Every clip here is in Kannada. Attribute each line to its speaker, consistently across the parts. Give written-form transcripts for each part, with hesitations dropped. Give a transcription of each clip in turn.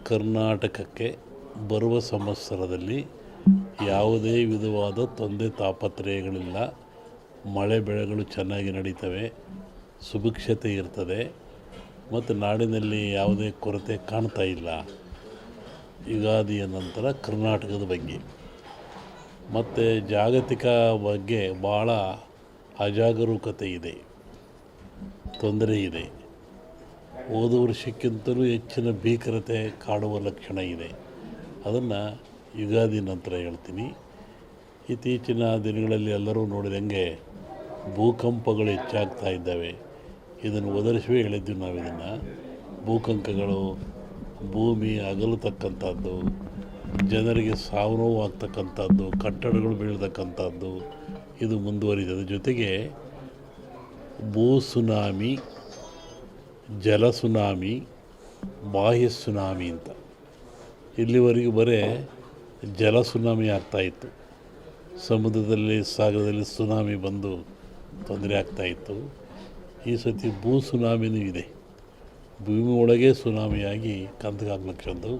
Speaker 1: ಕರ್ನಾಟಕಕ್ಕೆ ಬರುವ ಸಂವತ್ಸರದಲ್ಲಿ ಯಾವುದೇ ವಿಧವಾದ ತೊಂದರೆ ತಾಪತ್ರಯಗಳಿಲ್ಲ. ಮಳೆ ಬೆಳೆಗಳು ಚೆನ್ನಾಗಿ ನಡೀತವೆ, ಸುಭಿಕ್ಷತೆ ಇರ್ತದೆ ಮತ್ತು ನಾಡಿನಲ್ಲಿ ಯಾವುದೇ ಕೊರತೆ ಕಾಣ್ತಾ ಇಲ್ಲ. ಯುಗಾದಿಯ ನಂತರ ಕರ್ನಾಟಕದ ಬಗ್ಗೆ ಮತ್ತು ಜಾಗತಿಕ ಬಗ್ಗೆ ಭಾಳ ಅಜಾಗರೂಕತೆ ಇದೆ, ತೊಂದರೆ ಇದೆ. ಹೋದ ವರ್ಷಕ್ಕಿಂತಲೂ ಹೆಚ್ಚಿನ ಭೀಕರತೆ ಕಾಡುವ ಲಕ್ಷಣ ಇದೆ. ಅದನ್ನು ಯುಗಾದಿ ನಂತರ ಹೇಳ್ತೀನಿ. ಇತ್ತೀಚಿನ ದಿನಗಳಲ್ಲಿ ಎಲ್ಲರೂ ನೋಡಿದಂಗೆ ಭೂಕಂಪಗಳು ಹೆಚ್ಚಾಗ್ತಾ ಇದ್ದಾವೆ. ಇದನ್ನು ಒದರಿಸುವೇ ಹೇಳಿದ್ವಿ ನಾವು. ಇದನ್ನು ಭೂಕಂಪಗಳು, ಭೂಮಿ ಅಗಲತಕ್ಕಂಥದ್ದು, ಜನರಿಗೆ ಸಾವು ನೋವು ಆಗ್ತಕ್ಕಂಥದ್ದು, ಕಟ್ಟಡಗಳು ಬೀಳ್ತಕ್ಕಂಥದ್ದು ಇದು ಮುಂದುವರಿದ ಜೊತೆಗೆ ಭೂ ಸುನಾಮಿ, ಜಲ ಸುನಾಮಿ, ಬಾಹ್ಯ ಸುನಾಮಿ ಅಂತ ಇಲ್ಲಿವರೆಗೂ ಬರೀ ಜಲ ಸುನಾಮಿ ಆಗ್ತಾಯಿತ್ತು. ಸಮುದ್ರದಲ್ಲಿ, ಸಾಗರದಲ್ಲಿ ಸುನಾಮಿ ಬಂದು ತೊಂದರೆ ಆಗ್ತಾಯಿತ್ತು. ಈ ಸತಿ ಭೂ ಸುನಾಮಿನೂ ಇದೆ. ಭೂಮಿ ಒಳಗೆ ಸುನಾಮಿಯಾಗಿ ಕಂದಗಾಗ್ಲಕ್ಷದ್ದು.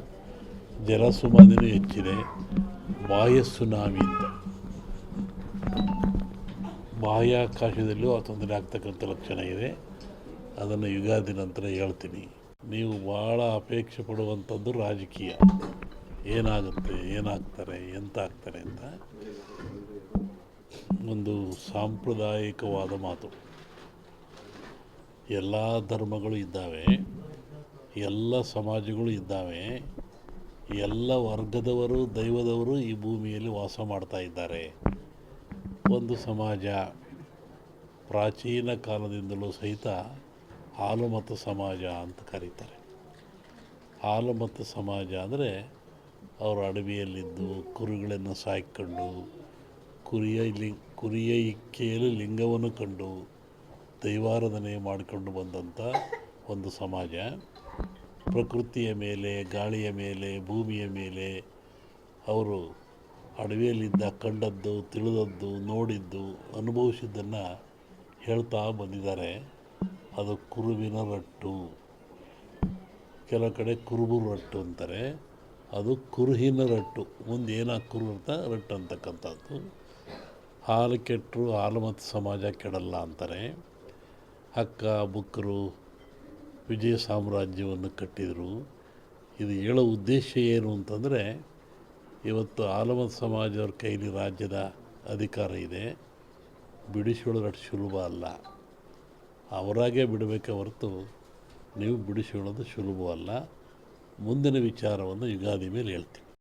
Speaker 1: ಜಲ ಸುನಾಮಿನೂ ಹೆಚ್ಚಿದೆ. ಬಾಹ್ಯ ಸುನಾಮಿ ಅಂತ ಬಾಹ್ಯಾಕಾಶದಲ್ಲೂ ಆ ತೊಂದರೆ ಆಗ್ತಕ್ಕಂಥ ಲಕ್ಷಣ ಇದೆ. ಅದನ್ನು ಯುಗಾದಿ ನಂತರ ಹೇಳ್ತೀನಿ. ನೀವು ಭಾಳ ಅಪೇಕ್ಷೆ ಪಡುವಂಥದ್ದು ರಾಜಕೀಯ. ಏನಾಗುತ್ತೆ, ಏನಾಗ್ತಾರೆ, ಎಂತ ಆಗ್ತಾರೆ ಅಂತ ಒಂದು ಸಾಂಪ್ರದಾಯಿಕವಾದ ಮಾತು. ಎಲ್ಲ ಧರ್ಮಗಳು ಇದ್ದಾವೆ, ಎಲ್ಲ ಸಮಾಜಗಳು ಇದ್ದಾವೆ, ಎಲ್ಲ ವರ್ಗದವರು, ದೈವದವರು ಈ ಭೂಮಿಯಲ್ಲಿ ವಾಸ ಮಾಡ್ತಾ ಇದ್ದಾರೆ. ಒಂದು ಸಮಾಜ ಪ್ರಾಚೀನ ಕಾಲದಿಂದಲೂ ಸಹಿತ ಹಾಲುಮತ ಸಮಾಜ ಅಂತ ಕರೀತಾರೆ. ಹಾಲುಮತ ಸಮಾಜ ಅಂದರೆ ಅವರು ಅಡವಿಯಲ್ಲಿದ್ದು ಕುರಿಗಳನ್ನು ಸಾಕಿಕೊಂಡು ಕುರಿಯ ಇಕ್ಕೆಯಲ್ಲಿ ಲಿಂಗವನ್ನು ಕಂಡು ದೈವಾರಾಧನೆ ಮಾಡಿಕೊಂಡು ಬಂದಂಥ ಒಂದು ಸಮಾಜ. ಪ್ರಕೃತಿಯ ಮೇಲೆ, ಗಾಳಿಯ ಮೇಲೆ, ಭೂಮಿಯ ಮೇಲೆ ಅವರು ಅಡವಿಯಲ್ಲಿದ್ದ ಕಂಡದ್ದು, ತಿಳಿದದ್ದು, ನೋಡಿದ್ದು, ಅನುಭವಿಸಿದ್ದನ್ನು ಹೇಳ್ತಾ ಬಂದಿದ್ದಾರೆ. ಅದು ಕುರುವಿನ ರಟ್ಟು, ಕೆಲವು ಕಡೆ ಕುರುಬು ರಟ್ಟು ಅಂತಾರೆ. ಅದು ಕುರುಹಿನ ರಟ್ಟು, ಮುಂದೆ ಏನಾಗಿ ಕುರು ಅಂತ ರಟ್ಟು ಅಂತಕ್ಕಂಥದ್ದು. ಹಾಲು ಕೆಟ್ಟರು ಹಾಲು ಮತ್ತು ಸಮಾಜ ಕೆಡಲ್ಲ ಅಂತಾರೆ. ಹಕ್ಕ ಬುಕ್ಕರು ವಿಜಯ ಸಾಮ್ರಾಜ್ಯವನ್ನು ಕಟ್ಟಿದರು. ಇದು ಹೇಳೋ ಉದ್ದೇಶ ಏನು ಅಂತಂದರೆ, ಇವತ್ತು ಹಾಲುಮತ ಸಮಾಜದವ್ರ ಕೈಲಿ ರಾಜ್ಯದ ಅಧಿಕಾರ ಇದೆ. ಬಿಡಿಸಿಕೊಳ್ಳೋದು ಸುಲಭ ಅಲ್ಲ. ಅವರಾಗೇ ಬಿಡಬೇಕೆ ಹೊರತು ನೀವು ಬಿಡಿಸಿಕೊಳ್ಳೋದು ಸುಲಭವಲ್ಲ. ಮುಂದಿನ ವಿಚಾರವನ್ನು ಯುಗಾದಿ ಮೇಲೆ ಹೇಳ್ತೀನಿ.